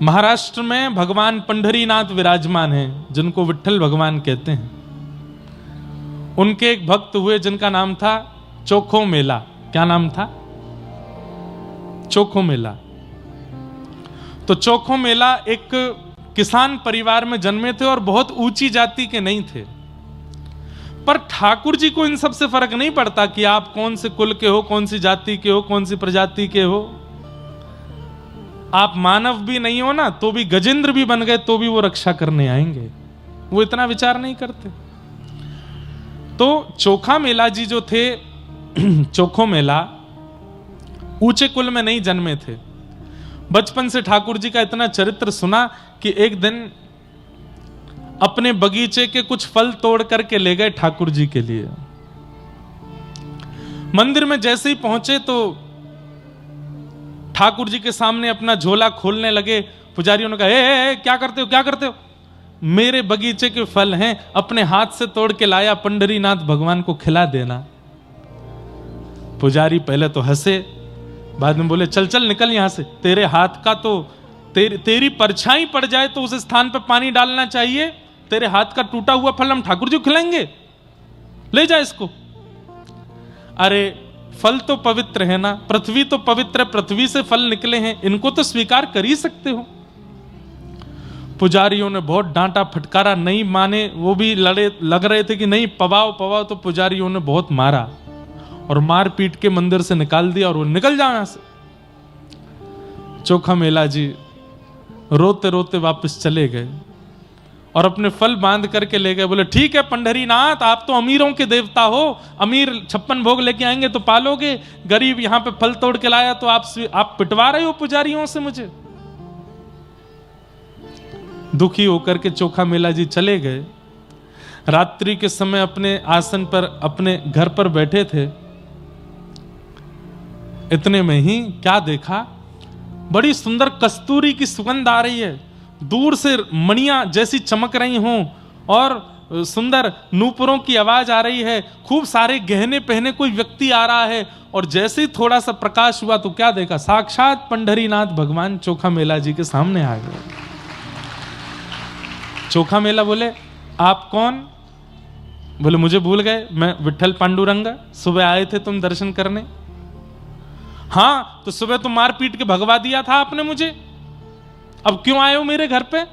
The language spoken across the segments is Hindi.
महाराष्ट्र में भगवान पंढरीनाथ विराजमान हैं, जिनको विट्ठल भगवान कहते हैं। उनके एक भक्त हुए जिनका नाम था चोखो मेला। क्या नाम था? चोखो मेला। तो चोखो मेला एक किसान परिवार में जन्मे थे और बहुत ऊंची जाति के नहीं थे। पर ठाकुर जी को इन सब से फर्क नहीं पड़ता कि आप कौन से कुल के हो, कौन सी जाति के हो, कौन सी प्रजाति के हो। आप मानव भी नहीं हो ना, तो भी गजेंद्र भी बन गए तो भी वो रक्षा करने आएंगे। वो इतना विचार नहीं करते। तो चोखा मेला जी जो थे, चोखो मेला ऊंचे कुल में नहीं जन्मे थे। बचपन से ठाकुर जी का इतना चरित्र सुना कि एक दिन अपने बगीचे के कुछ फल तोड़ करके ले गए ठाकुर जी के लिए। मंदिर में जैसे ही पहुंचे तो ठाकुर जी के सामने अपना झोला खोलने लगे। पुजारियों ने कहा, ए, क्या करते हो, क्या करते हो? मेरे बगीचे के फल हैं, अपने हाथ से तोड़ के लाया, पंढरीनाथ भगवान को खिला देना। पुजारी पहले तो हंसे, बाद में बोले, चल चल निकल यहां से। तेरे हाथ का तो तेरी परछाई पड़ जाए तो उस स्थान पर पानी डालना चाहिए। तेरे हाथ का टूटा हुआ फल हम ठाकुर जी को खिलाएंगे? ले जा इसको। अरे फल तो पवित्र है ना, पृथ्वी तो पवित्र, पृथ्वी से फल निकले हैं, इनको तो स्वीकार कर ही सकते हो। पुजारियों ने बहुत डांटा फटकारा, नहीं माने। वो भी लग रहे थे कि नहीं, पवाओ पवाओ। तो पुजारियों ने बहुत मारा और मार पीट के मंदिर से निकाल दिया और वो निकल जाओ यहां से। चोखा मेला जी रोते रोते वापस चले गए और अपने फल बांध करके ले गए। बोले, ठीक है पंढरीनाथ, आप तो अमीरों के देवता हो, अमीर 56 भोग लेके आएंगे तो पालोगे, गरीब यहां पे फल तोड़ के लाया तो आप पिटवा रहे हो पुजारियों से मुझे। दुखी होकर के चोखा मेला जी चले गए। रात्रि के समय अपने आसन पर, अपने घर पर बैठे थे। इतने में ही क्या देखा, बड़ी सुंदर कस्तूरी की सुगंध आ रही है, दूर से मणियां जैसी चमक रही हों और सुंदर नूपुरों की आवाज आ रही है, खूब सारे गहने पहने कोई व्यक्ति आ रहा है। और जैसे ही थोड़ा सा प्रकाश हुआ तो क्या देखा, साक्षात पंढरीनाथ भगवान चोखा मेला जी के सामने आ गए। चोखा मेला बोले, आप कौन? बोले, मुझे भूल गए, मैं विट्ठल पांडुरंग, सुबह आए थे तुम दर्शन करने। हाँ, तो सुबह तो मार पीट के भगवा दिया था आपने मुझे, अब क्यों आए हो मेरे घर पे?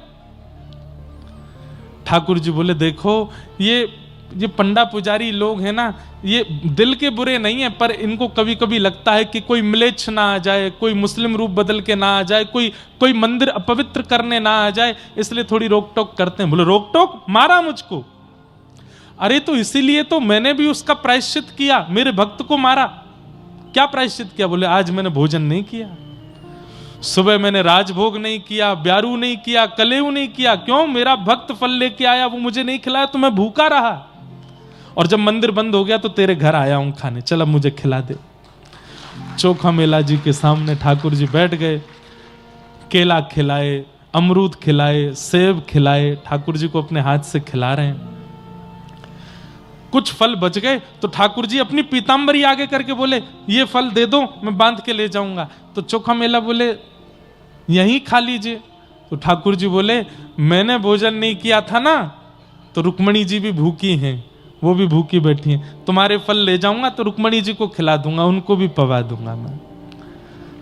ठाकुर जी बोले, देखो ये पंडा पुजारी लोग हैं ना, ये दिल के बुरे नहीं है, पर इनको कभी कभी लगता है कि कोई म्लेच्छ ना आ जाए, कोई मुस्लिम रूप बदल के ना आ जाए, कोई मंदिर अपवित्र करने ना आ जाए, इसलिए थोड़ी रोक टोक करते हैं। बोले, रोक टोक? मारा मुझको? अरे तो इसीलिए तो मैंने भी उसका प्रायश्चित किया, मेरे भक्त को मारा। क्या प्रायश्चित किया? बोले, आज मैंने भोजन नहीं किया, सुबह मैंने राजभोग नहीं किया, ब्यारू नहीं किया, कलेऊ नहीं किया। क्यों? मेरा भक्त फल लेके आया, वो मुझे नहीं खिलाया तो मैं भूखा रहा, और जब मंदिर बंद हो गया तो तेरे घर आया हूं खाने, चल अब मुझे खिला दे। चोखा मेला जी के सामने ठाकुर जी बैठ गए, केला खिलाए, अमरूद खिलाए, सेब खिलाए, ठाकुर जी को अपने हाथ से खिला रहे हैं। कुछ फल बच गए तो ठाकुर जी अपनी पीतांबरी आगे करके बोले, ये फल दे दो, मैं बांध के ले जाऊंगा। तो चोखा मेला बोले, यहीं खा लीजिए। तो ठाकुर जी बोले, मैंने भोजन नहीं किया था ना, तो रुक्मणी जी भी भूखी हैं, वो भी भूखी बैठी हैं, तुम्हारे फल ले जाऊंगा तो रुक्मणी जी को खिला दूंगा, उनको भी पवा दूंगा मैं।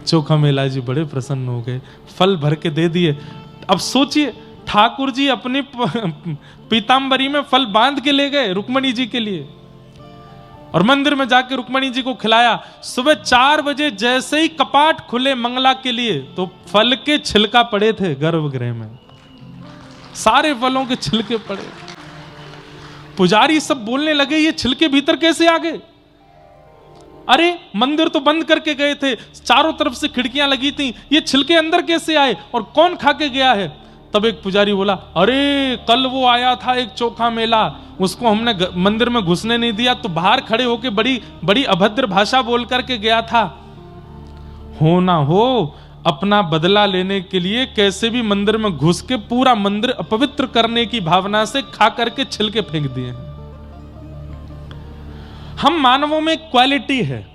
चोखा मेला जी बड़े प्रसन्न हो गए, फल भर के दे दिए। अब सोचिए, ठाकुर जी अपनी पीतांबरी में फल बांध के ले गए रुक्मणी जी के लिए, और मंदिर में जाके रुक्मणी जी को खिलाया। सुबह 4 बजे जैसे ही कपाट खुले मंगला के लिए, तो फल के छिलका पड़े थे गर्भगृह में, सारे फलों के छिलके पड़े। पुजारी सब बोलने लगे, ये छिलके भीतर कैसे आ गए? अरे मंदिर तो बंद करके गए थे, चारों तरफ से खिड़कियां लगी थी, ये छिलके अंदर कैसे आए और कौन खा के गया है? तब एक पुजारी बोला, अरे कल वो आया था एक चोखा मेला, उसको हमने मंदिर में घुसने नहीं दिया, तो बाहर खड़े होके बड़ी बड़ी अभद्र भाषा बोल करके गया था। हो ना हो, अपना बदला लेने के लिए कैसे भी मंदिर में घुस के पूरा मंदिर अपवित्र करने की भावना से खा करके छिलके फेंक दिए। हम मानवों में क्वालिटी है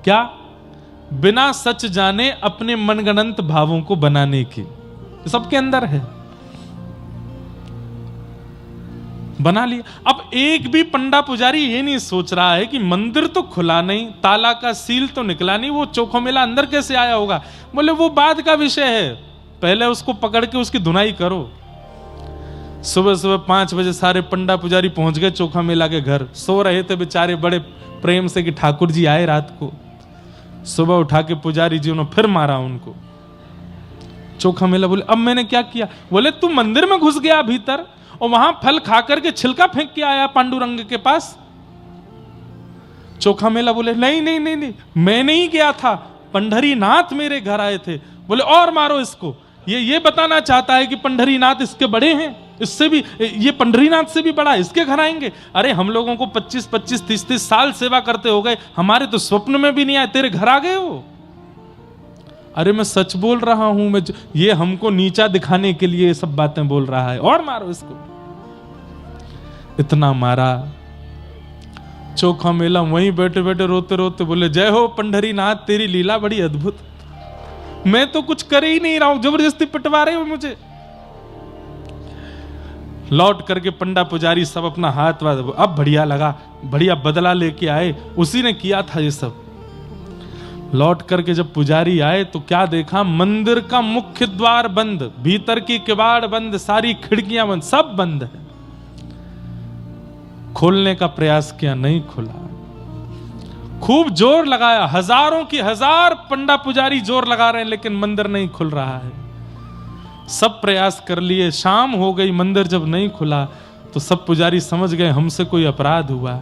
क्या? बिना सच जाने अपने मनगढ़ंत भावों को बनाने की। सबके अंदर है, बना लिया। अब एक भी पंडा पुजारी ये नहीं सोच रहा है कि मंदिर तो खुला नहीं, ताला का सील तो निकला नहीं, वो चोखो मेला अंदर कैसे आया होगा। बोले वो बाद का विषय है, पहले उसको पकड़ के उसकी धुनाई करो। सुबह सुबह 5 बजे सारे पंडा पुजारी पहुंच गए चोखा मेला के घर। सो रहे थे बेचारे बड़े प्रेम से कि ठाकुर जी आए रात को। सुबह उठा के पुजारी जी ने फिर मारा उनको। चोखा मेला बोले अब मैंने क्या किया। बोले तू मंदिर में घुस गया भीतर और वहां फल खा करके छिलका फेंक के आया पांडुरंग के पास। चोखा मेला बोले नहीं नहीं नहीं नहीं, मैं नहीं गया था, पंढरीनाथ मेरे घर आए थे। बोले और मारो इसको, ये बताना चाहता है कि पंढरीनाथ इसके बड़े हैं, इससे भी ये पंढरीनाथ से भी बड़ा, इसके घर आएंगे। अरे हम लोगों को 25-25 30-30 साल सेवा करते हो गए, हमारे तो स्वप्न में भी नहीं आए, तेरे घर आ गए हो। अरे मैं सच बोल रहा हूं, मैं ये हमको नीचा दिखाने के लिए सब बातें बोल रहा है, और मारो इसको। इतना मारा। चोखा मेला वहीं बैठे बैठे रोते रोते बोले जय हो पंढरीनाथ, तेरी लीला बड़ी अद्भुत, मैं तो कुछ कर ही नहीं रहा हूं, जबरदस्ती पिटवा रहे हो मुझे। लौट करके पंडा पुजारी सब अपना हाथ अब बढ़िया लगा, बढ़िया बदला लेके आए, उसी ने किया था ये सब। लौट करके जब पुजारी आए तो क्या देखा, मंदिर का मुख्य द्वार बंद, भीतर की किवाड़ बंद, सारी खिड़कियां बंद, सब बंद है। खोलने का प्रयास किया, नहीं खुला। खूब जोर लगाया, हजारों की हजार पंडा पुजारी जोर लगा रहे हैं, लेकिन मंदिर नहीं खुल रहा है। सब प्रयास कर लिए, शाम हो गई, मंदिर जब नहीं खुला तो सब पुजारी समझ गए हमसे कोई अपराध हुआ।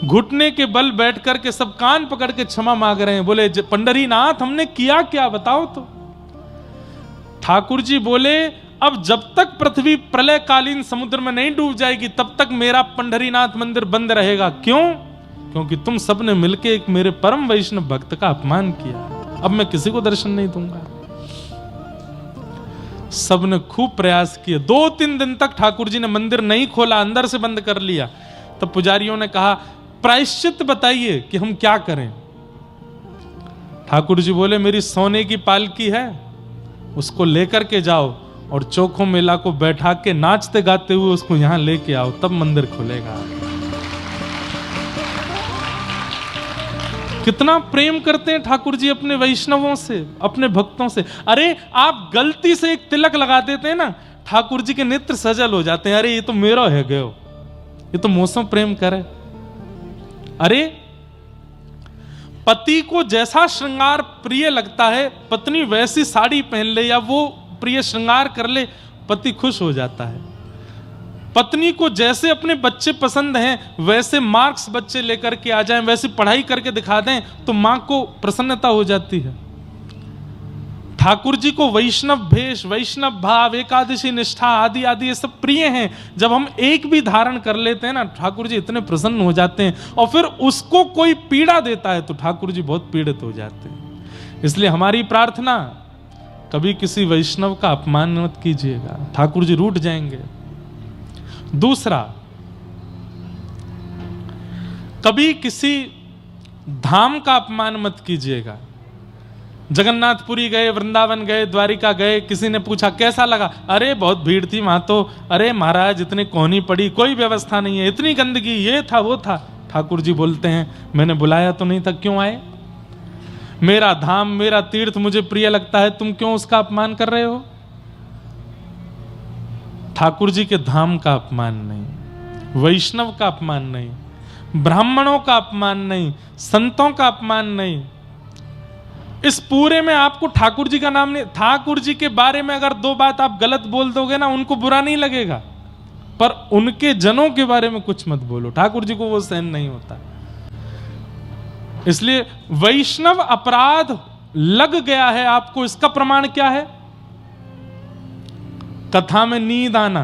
घुटने के बल बैठ करके सब कान पकड़ के क्षमा मांग रहे हैं। बोले पंढरीनाथ हमने किया क्या, बताओ तो। ठाकुर जी बोले अब जब तक पृथ्वी प्रलयकालीन समुद्र में नहीं डूब जाएगी तब तक मेरा पंढरीनाथ मंदिर बंद रहेगा। क्यों? क्योंकि तुम सबने मिलकर एक मेरे परम वैष्णव भक्त का अपमान किया। अब मैं किसी को दर्शन नहीं दूंगा। सबने खूब प्रयास किए, 2-3 दिन तक ठाकुर जी ने मंदिर नहीं खोला, अंदर से बंद कर लिया। तब पुजारियों ने कहा प्रायश्चित बताइए कि हम क्या करें। ठाकुर जी बोले मेरी सोने की पालकी है, उसको लेकर के जाओ और चोखो मेला को बैठा के नाचते गाते हुए उसको यहां लेके आओ, तब मंदिर खुलेगा। कितना प्रेम करते हैं ठाकुर जी अपने वैष्णवों से, अपने भक्तों से। अरे आप गलती से एक तिलक लगा देते हैं ना, ठाकुर जी के नेत्र सजल हो जाते हैं। अरे ये तो मेरा है गयो, ये तो मौसम प्रेम करे। अरे पति को जैसा श्रृंगार प्रिय लगता है, पत्नी वैसी साड़ी पहन ले या वो प्रिय श्रृंगार कर ले, पति खुश हो जाता है। पत्नी को जैसे अपने बच्चे पसंद हैं वैसे मार्क्स बच्चे लेकर के आ जाएं, वैसी पढ़ाई करके दिखा दें तो मां को प्रसन्नता हो जाती है। ठाकुर जी को वैष्णव भेष, वैष्णव भाव, एकादशी निष्ठा आदि आदि ये सब प्रिय हैं। जब हम एक भी धारण कर लेते हैं ना, ठाकुर जी इतने प्रसन्न हो जाते हैं। और फिर उसको कोई पीड़ा देता है तो ठाकुर जी बहुत पीड़ित हो जाते हैं। इसलिए हमारी प्रार्थना, कभी किसी वैष्णव का अपमान मत कीजिएगा, ठाकुर जी रूठ जाएंगे। दूसरा, कभी किसी धाम का अपमान मत कीजिएगा। जगन्नाथपुरी गए, वृंदावन गए, द्वारिका गए, किसी ने पूछा कैसा लगा, अरे बहुत भीड़ थी वहां तो, अरे महाराज इतनी कोहनी पड़ी, कोई व्यवस्था नहीं है, इतनी गंदगी, ये था वो था। ठाकुर जी बोलते हैं मैंने बुलाया तो नहीं था, क्यों आए? मेरा धाम, मेरा तीर्थ मुझे प्रिय लगता है, तुम क्यों उसका अपमान कर रहे हो? ठाकुर जी के धाम का अपमान नहीं, वैष्णव का अपमान नहीं, ब्राह्मणों का अपमान नहीं, संतों का अपमान नहीं। इस पूरे में आपको ठाकुर जी का नाम नहीं, ठाकुर जी के बारे में अगर 2 बात आप गलत बोल दोगे ना, उनको बुरा नहीं लगेगा, पर उनके जनों के बारे में कुछ मत बोलो, ठाकुर जी को वो सहन नहीं होता। इसलिए वैष्णव अपराध लग गया है आपको, इसका प्रमाण क्या है? कथा में नींद आना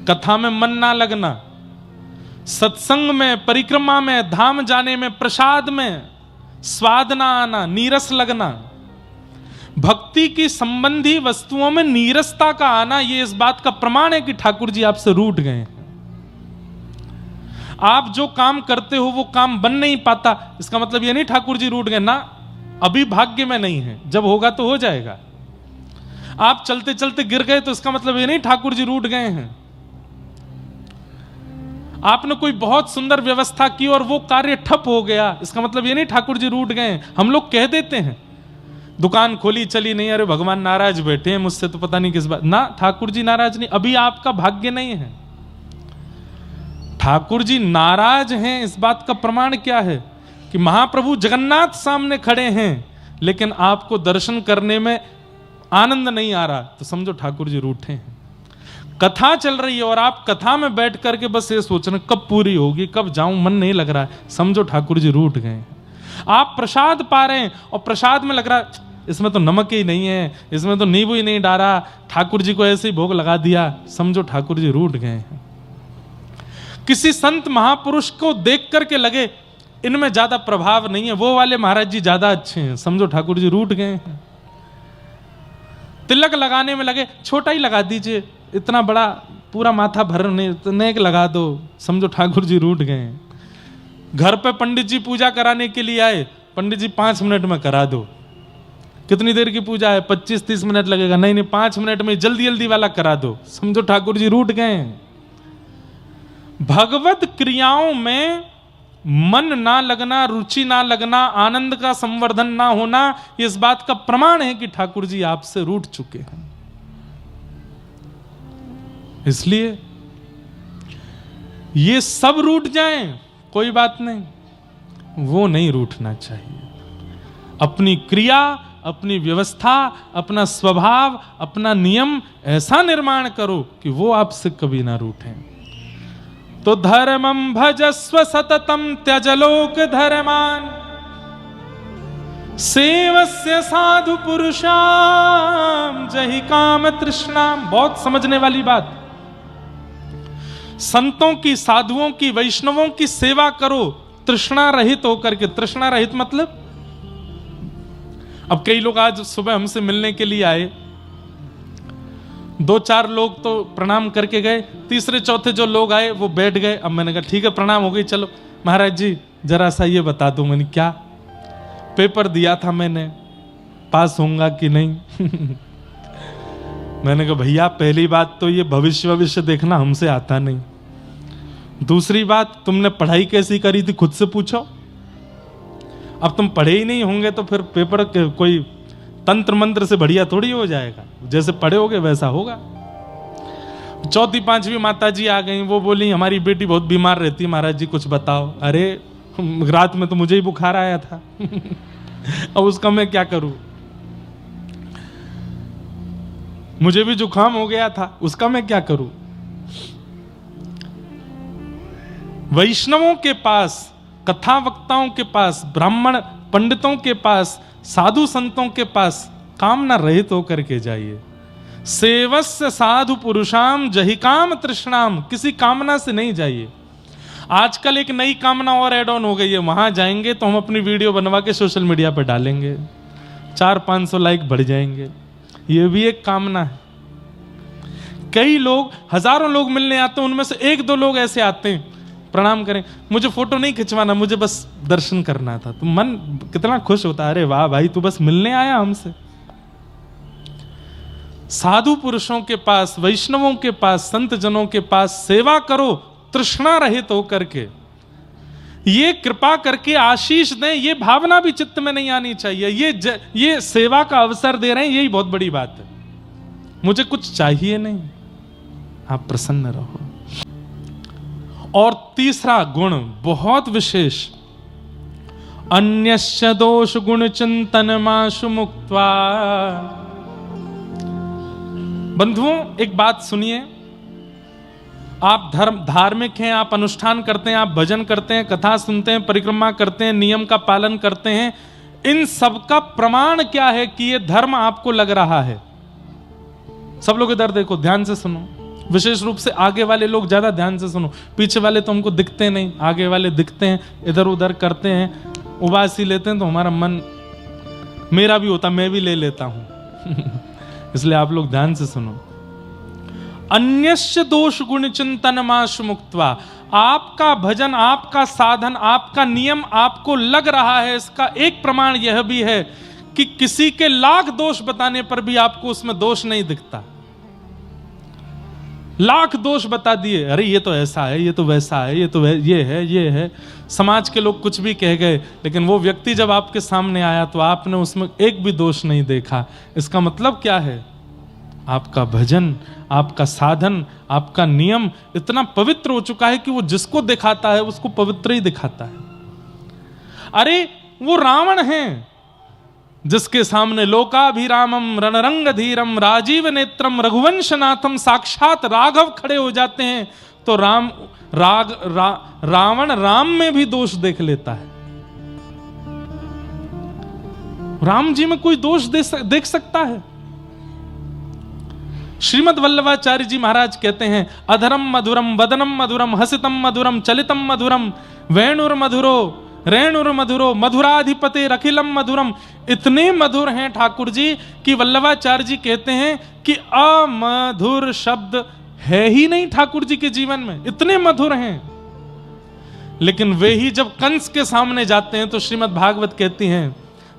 कथा में मन ना लगना, सत्संग में, परिक्रमा में, धाम जाने में, प्रसाद में स्वाद ना आना, नीरस लगना, भक्ति की संबंधी वस्तुओं में नीरसता का आना, ये इस बात का प्रमाण है कि ठाकुर जी आपसे रूठ गए हैं। आप जो काम करते हो वो काम बन नहीं पाता, इसका मतलब ये नहीं ठाकुर जी रूठ गए ना, अभी भाग्य में नहीं है, जब होगा तो हो जाएगा। आप चलते चलते गिर गए तो इसका मतलब ये नहीं ठाकुर जी रूठ गए हैं। आपने कोई बहुत सुंदर व्यवस्था की और वो कार्य ठप हो गया, इसका मतलब ये नहीं ठाकुर जी रूठ गए। हम लोग कह देते हैं दुकान खोली चली नहीं, अरे भगवान नाराज बैठे हैं मुझसे तो पता नहीं किस बात। ना, ठाकुर जी नाराज नहीं, अभी आपका भाग्य नहीं है। ठाकुर जी नाराज हैं इस बात का प्रमाण क्या है कि महाप्रभु जगन्नाथ सामने खड़े हैं लेकिन आपको दर्शन करने में आनंद नहीं आ रहा, तो समझो ठाकुर जी रूठे हैं। कथा चल रही है और आप कथा में बैठ करके बस ये सोच रहे कब पूरी होगी, कब जाऊं, मन नहीं लग रहा है, समझो ठाकुर जी रूठ गए। आप प्रसाद पा रहे हैं और प्रसाद में लग रहा है इसमें तो नमक ही नहीं है, इसमें तो नींबू ही नहीं डाला, ठाकुर जी को ऐसे ही भोग लगा दिया, समझो ठाकुर जी रूठ गए हैं। किसी संत महापुरुष को देख करके लगे इनमें ज्यादा प्रभाव नहीं है, वो वाले महाराज जी ज्यादा अच्छे हैं, समझो ठाकुर जी रूठ गए हैं। तिलक लगाने में लगे छोटा ही लगा दीजिए, इतना बड़ा पूरा माथा भरने इतने लगा दो, समझो ठाकुर जी रूठ गए हैं। घर पे पंडित जी पूजा कराने के लिए आए, पंडित जी 5 मिनट में करा दो। कितनी देर की पूजा है, 25-30 मिनट लगेगा, नहीं नहीं 5 मिनट में जल्दी जल्दी वाला करा दो, समझो ठाकुर जी रूठ गए हैं। भगवत क्रियाओं में मन ना लगना, रुचि ना लगना, आनंद का संवर्धन ना होना, इस बात का प्रमाण है कि ठाकुर जी आपसे रूठ चुके हैं। इसलिए ये सब रूठ जाएं कोई बात नहीं, वो नहीं रूठना चाहिए। अपनी क्रिया, अपनी व्यवस्था, अपना स्वभाव, अपना नियम ऐसा निर्माण करो कि वो आपसे कभी ना रूठें। तो धर्मं भजस्व सततम त्यजलोक धर्मान सेवस्य साधु पुरुषाम जहि काम तृष्णाम। बहुत समझने वाली बात। संतों की, साधुओं की, वैष्णवों की सेवा करो तृष्णा रहित होकर के। तृष्णा रहित मतलब, अब कई लोग आज सुबह हमसे मिलने के लिए आए, 2-4 लोग तो प्रणाम करके गए, तीसरे चौथे जो लोग आए वो बैठ गए। अब मैंने कहा ठीक है प्रणाम हो गई, चलो महाराज जी जरा सा ये बता दो। मैंने क्या, पेपर दिया था मैंने, पास होऊंगा कि नहीं। मैंने कहा भैया पहली बात तो ये भविष्य देखना हमसे आता नहीं, दूसरी बात तुमने पढ़ाई कैसी करी थी खुद से पूछो। अब तुम पढ़े ही नहीं होंगे तो फिर पेपर कोई तंत्र मंत्र से बढ़िया थोड़ी हो जाएगा, जैसे पढ़े होगे वैसा होगा। 4वीं 5वीं माता जी आ गई, वो बोली हमारी बेटी बहुत बीमार रहती है महाराज जी कुछ बताओ। अरे रात में तो मुझे ही बुखार आया था। अब उसका मैं क्या करूं, मुझे भी जुकाम हो गया था, उसका मैं क्या करूं। वैष्णवों के पास, कथा वक्ताओं के पास, ब्राह्मण पंडितों के पास, साधु संतों के पास कामना रहित होकर के जाइए। सेवस्य साधु पुरुषाम जहि काम तृष्णाम, किसी कामना से नहीं जाइए। आजकल एक नई कामना और ऐड ऑन हो गई है, वहां जाएंगे तो हम अपनी वीडियो बनवा के सोशल मीडिया पर डालेंगे, 400-500 लाइक बढ़ जाएंगे। ये भी एक कामना है। कई लोग, हजारों लोग मिलने आते हैं, उनमें से 1-2 लोग ऐसे आते हैं प्रणाम करें, मुझे फोटो नहीं खिंचवाना, मुझे बस दर्शन करना था। तो मन कितना खुश होता है, अरे वाह भाई तू बस मिलने आया हमसे। साधु पुरुषों के पास, वैष्णवों के पास, संत जनों के पास सेवा करो तृष्णा रहित होकर के। ये कृपा करके आशीष दें, ये भावना भी चित्त में नहीं आनी चाहिए। ये सेवा का अवसर दे रहे हैं, यही बहुत बड़ी बात है। मुझे कुछ चाहिए नहीं, आप प्रसन्न रहो। और तीसरा गुण बहुत विशेष, अन्यस्य दोष गुण चिंतन माशु मुक्त्वा। बंधुओं एक बात सुनिए, आप धार्मिक हैं, आप अनुष्ठान करते हैं, आप भजन करते हैं, कथा सुनते हैं, परिक्रमा करते हैं, नियम का पालन करते हैं, इन सब का प्रमाण क्या है कि ये धर्म आपको लग रहा है। सब लोग इधर देखो, ध्यान से सुनो, विशेष रूप से आगे वाले लोग ज्यादा ध्यान से सुनो। पीछे वाले तो हमको दिखते नहीं, आगे वाले दिखते हैं, इधर उधर करते हैं, उबासी लेते हैं, तो हमारा मन, मेरा भी होता, मैं भी ले लेता हूं। इसलिए आप लोग ध्यान से सुनो। अन्यस्य दोष गुण चिंतन माशु मुक्त्वा। आपका भजन, आपका साधन, आपका नियम आपको लग रहा है, इसका एक प्रमाण यह भी है कि किसी के लाख दोष बताने पर भी आपको उसमें दोष नहीं दिखता। लाख दोष बता दिए, अरे ये तो ऐसा है, ये तो वैसा है, ये तो ये है, समाज के लोग कुछ भी कह गए, लेकिन वो व्यक्ति जब आपके सामने आया तो आपने उसमें एक भी दोष नहीं देखा। इसका मतलब क्या है? आपका भजन, आपका साधन, आपका नियम इतना पवित्र हो चुका है कि वो जिसको दिखाता है उसको पवित्र ही दिखाता है। अरे वो रावण है जिसके सामने लोकाभिरामम रणरंग धीरम राजीव नेत्रम रघुवंशनाथम साक्षात राघव खड़े हो जाते हैं, तो रावण राम में भी दोष देख लेता है। राम जी में कोई दोष देख सकता है? श्रीमद् वल्लभाचार्य जी महाराज कहते हैं, अधरम मधुरम वदनम मधुरम हसितम मधुरम चलितम मधुरम वेणुर मधुरो रेणुर मधुरो मधुराधिपते रखिलम मधुरम। इतने मधुर हैं ठाकुर जी कि वल्लभाचार्य जी कहते हैं कि अमधुर शब्द है ही नहीं ठाकुर जी के जीवन में, इतने मधुर हैं। लेकिन वे ही जब कंस के सामने जाते हैं तो श्रीमद् भागवत कहती हैं,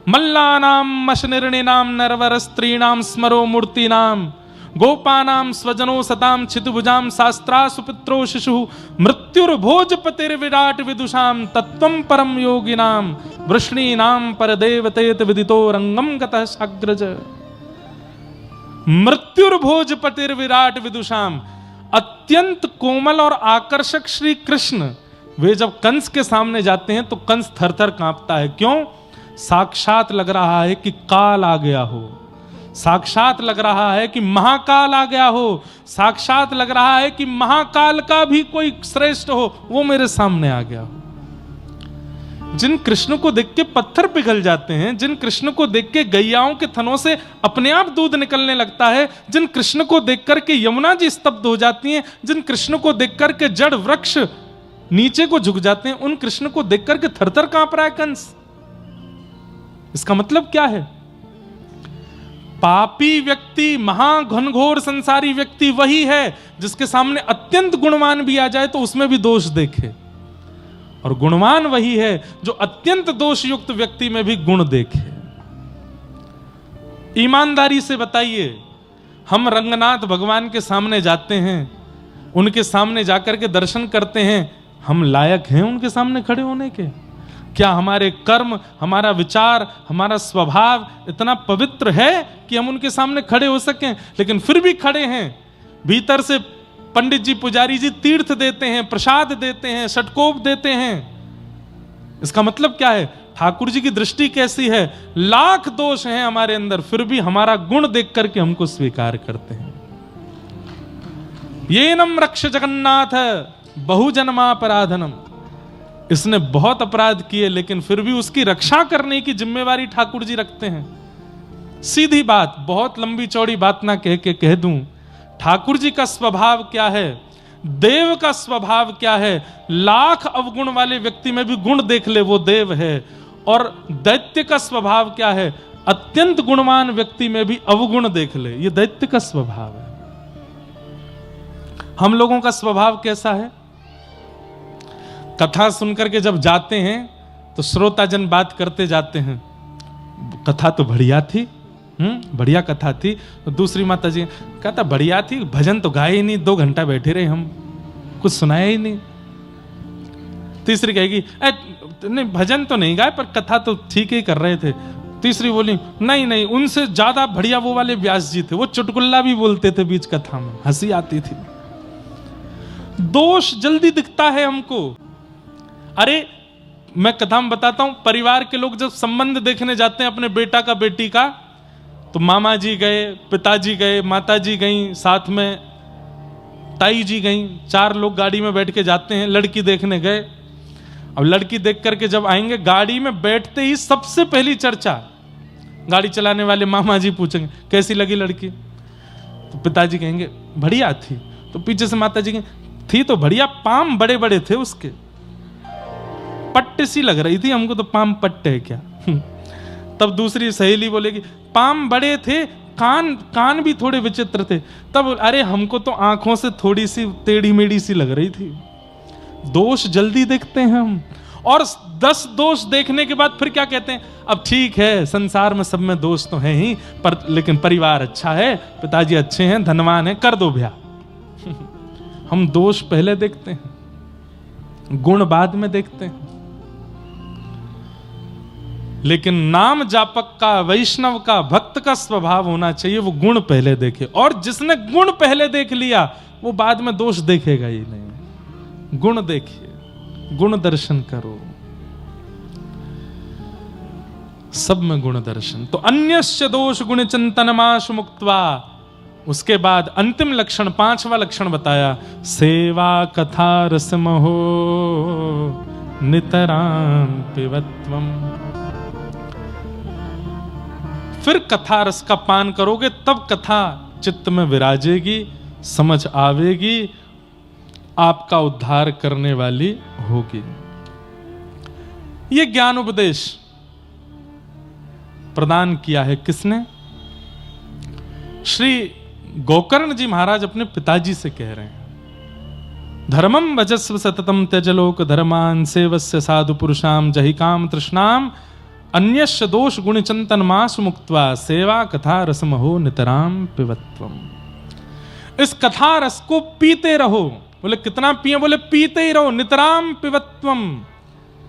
मल्लानाम मशनिर्णिनाम नरवर स्त्रीणाम स्मरो मूर्तिनाम गोपानाम स्वजनो सताम छितुभुजाम शास्त्रा सुपुत्रो शिशु मृत्युर्भोजपतिर विराट विदुषाम तत्वं परम योगिनाम वृष्णीनाम परदेवतेत विदितो रंगम गतः साग्रज। मृत्युर्भोजपतिर विराट विदुषाम, अत्यंत कोमल और आकर्षक श्री कृष्ण वे जब कंस के सामने जाते हैं तो कंस थरथर कांपता है। क्यों? साक्षात लग रहा है कि काल आ गया हो, साक्षात लग रहा है कि महाकाल आ गया हो, साक्षात लग रहा है कि महाकाल का भी कोई श्रेष्ठ हो वो मेरे सामने आ गया हो। जिन कृष्ण को देख के पत्थर पिघल जाते हैं, जिन कृष्ण को देख के गैयाओं के थनों से अपने आप दूध निकलने लगता है, जिन कृष्ण को देख करके यमुना जी स्तब्ध हो जाती हैं, जिन कृष्ण को देख करके जड़ वृक्ष नीचे को झुक जाते हैं, उन कृष्ण को देख करके थरथर कांप रहा है कंस। इसका मतलब क्या है? पापी व्यक्ति, महाघनघोर संसारी व्यक्ति वही है जिसके सामने अत्यंत गुणवान भी आ जाए तो उसमें भी दोष देखे, और गुणवान वही है जो अत्यंत दोष युक्त व्यक्ति में भी गुण देखे। ईमानदारी से बताइए, हम रंगनाथ भगवान के सामने जाते हैं, उनके सामने जाकर के दर्शन करते हैं, हम लायक हैं उनके सामने खड़े होने के? क्या हमारे कर्म, हमारा विचार, हमारा स्वभाव इतना पवित्र है कि हम उनके सामने खड़े हो सकें? लेकिन फिर भी खड़े हैं। भीतर से पंडित जी, पुजारी जी तीर्थ देते हैं, प्रसाद देते हैं, षटकोप देते हैं। इसका मतलब क्या है? ठाकुर जी की दृष्टि कैसी है? लाख दोष हैं हमारे अंदर, फिर भी हमारा गुण देख करके हमको स्वीकार करते हैं। ये नम रक्ष जगन्नाथ बहुजन्मापराधनम, इसने बहुत अपराध किए लेकिन फिर भी उसकी रक्षा करने की जिम्मेवारी ठाकुर जी रखते हैं। सीधी बात, बहुत लंबी चौड़ी बात ना कह के कह दूं, ठाकुर जी का स्वभाव क्या है, देव का स्वभाव क्या है? लाख अवगुण वाले व्यक्ति में भी गुण देख ले वो देव है। और दैत्य का स्वभाव क्या है? अत्यंत गुणवान व्यक्ति में भी अवगुण देख ले, ये दैत्य का स्वभाव है। हम लोगों का स्वभाव कैसा है? कथा सुनकर के जब जाते हैं तो श्रोताजन बात करते जाते हैं, कथा तो बढ़िया थी, बढ़िया कथा थी। तो दूसरी माता जी कहता बढ़िया थी, भजन तो गाए ही नहीं, 2 घंटा बैठे रहे हम, कुछ सुनाया ही नहीं। तीसरी कहेगी नहीं भजन तो नहीं गाए पर कथा तो ठीक ही कर रहे थे। तीसरी बोली नहीं नहीं, उनसे ज्यादा बढ़िया वो वाले व्यास जी थे, वो चुटकुल्ला भी बोलते थे बीच कथा में, हंसी आती थी। दोष जल्दी दिखता है हमको। अरे मैं कथा में बताता हूं, परिवार के लोग जब संबंध देखने जाते हैं अपने बेटा का बेटी का, तो मामा जी गए, पिताजी गए, माता जी गई, साथ में ताई जी गई, 4 लोग गाड़ी में बैठ के जाते हैं, लड़की देखने गए। अब लड़की देख करके जब आएंगे, गाड़ी में बैठते ही सबसे पहली चर्चा गाड़ी चलाने वाले मामा जी पूछेंगे कैसी लगी लड़की? तो पिताजी कहेंगे बढ़िया थी। तो पीछे से माता जी कहेंगे थी तो बढ़िया, पाम बड़े बड़े थे उसके, पट्टे सी लग रही थी हमको, तो पाम पट्टे है क्या? तब दूसरी सहेली बोलेगी पाम बड़े थे, कान भी थोड़े विचित्र थे। तब अरे हमको तो आंखों से थोड़ी सी टेढ़ी मेढ़ी सी लग रही थी। दोष जल्दी देखते हैं हम, और 10 दोष देखने के बाद फिर क्या कहते हैं, अब ठीक है संसार में सब में दोष तो हैं ही, पर लेकिन परिवार अच्छा है, पिताजी अच्छे हैं, धनवान है, कर दो ब्याह। हम दोष पहले देखते हैं, गुण बाद में देखते हैं। लेकिन नाम जापक का, वैष्णव का, भक्त का स्वभाव होना चाहिए वो गुण पहले देखे, और जिसने गुण पहले देख लिया वो बाद में दोष देखेगा ही नहीं। गुण देखिए, गुण दर्शन करो, सब में गुण दर्शन। तो अन्यस्य दोष गुण चिंतनमाशु मुक्त्वा, उसके बाद अंतिम लक्षण, 5वां लक्षण बताया, सेवा कथा रसमहो नितराम पिबत्वम। फिर कथा रस का पान करोगे तब कथा चित्त में विराजेगी, समझ आवेगी, आपका उद्धार करने वाली होगी। यह ज्ञान उपदेश प्रदान किया है किसने? श्री गोकर्ण जी महाराज अपने पिताजी से कह रहे हैं, धर्मम भजस्व सततम त्यजलोक धर्मान सेवस्य साधु पुरुषाम जहि काम तृष्णाम अन्यस्य दोष गुण चिंतन मास मुक्त्वा सेवा कथा रसमहो नितराम पिबत्वम। इस कथा रस को पीते रहो। बोले कितना पिए? बोले पीते ही रहो, नितराम पिबत्वम,